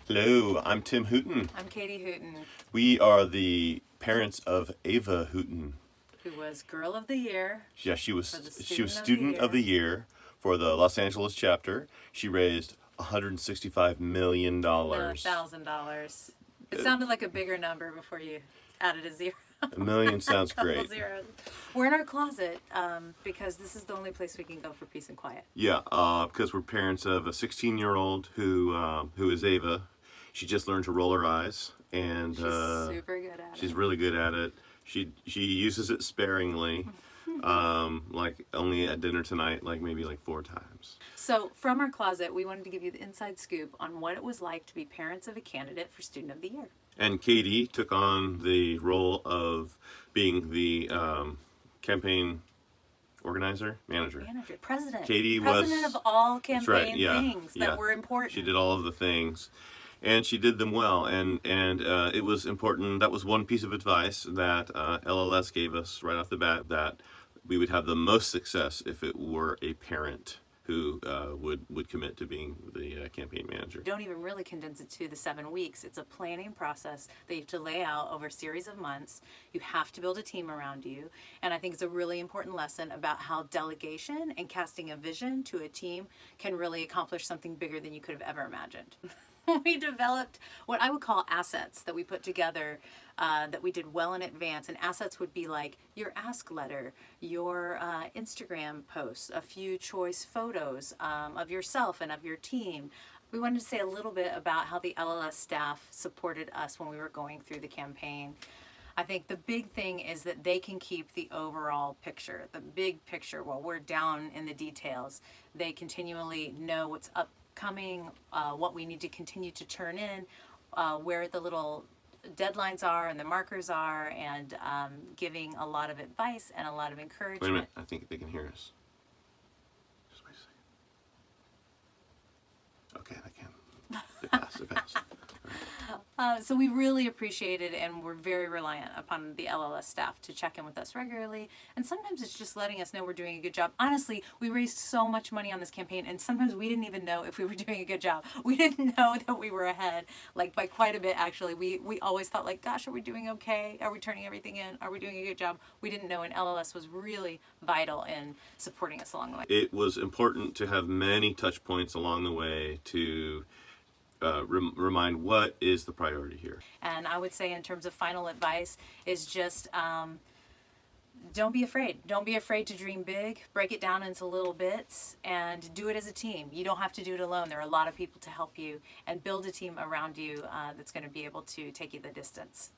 Hello, I'm Tim Hooten. I'm Katie Hooten, We are the parents of Ava Hooten. who was Girl of the Year. Yeah, she was For the student of the year for the Los Angeles chapter. She raised $165 million. $1,000. It sounded like a bigger number before you added a zero. A million sounds Couple great. zeros. We're in our closet because this is the only place we can go for peace and quiet. Yeah, because we're parents of a 16-year-old who is Ava. She just learned to roll her eyes, and She's super good at she's it. really good at it. She uses it sparingly, like only at dinner tonight, like maybe like 4 times. So, from our closet, we wanted to give you the inside scoop on what it was like to be parents of a candidate for Student of the Year. And Katie took on the role of being the campaign manager. President. Katie President was of all campaign That's right, yeah, things yeah. that were important. She did all of the things, and she did them well. And it was important. That was one piece of advice that LLS gave us right off the bat, that we would have the most success if it were a parent who would commit to being the campaign manager. Don't even really condense it to the 7 weeks. It's a planning process that you have to lay out over a series of months. You have to build a team around you. And I think it's a really important lesson about how delegation and casting a vision to a team can really accomplish something bigger than you could have ever imagined. We developed what I would call assets that we put together that we did well in advance. And assets would be like your ask letter, your Instagram posts, a few choice photos of yourself and of your team. We wanted to say a little bit about how the LLS staff supported us when we were going through the campaign. I think the big thing is that they can keep the overall picture, the big picture, while we're down in the details. They continually know what's upcoming, what we need to continue to turn in, where the little deadlines are and the markers are, and giving a lot of advice and a lot of encouragement. Wait a minute, I think they can hear us. Just wait a second. Okay, they can. They passed. They passed. So we really appreciate it, and we're very reliant upon the LLS staff to check in with us regularly. And sometimes it's just letting us know we're doing a good job. Honestly, we raised so much money on this campaign, and sometimes we didn't even know if we were doing a good job. We didn't know that we were ahead, like by quite a bit, actually. We always thought, like, gosh, are we doing okay? Are we turning everything in? Are we doing a good job? We didn't know, and LLS was really vital in supporting us along the way. It was important to have many touch points along the way to remind what is the priority here. And I would say, in terms of final advice, is just don't be afraid. Don't be afraid to dream big. Break it down into little bits and do it as a team. You don't have to do it alone. There are a lot of people to help you, and build a team around you that's going to be able to take you the distance.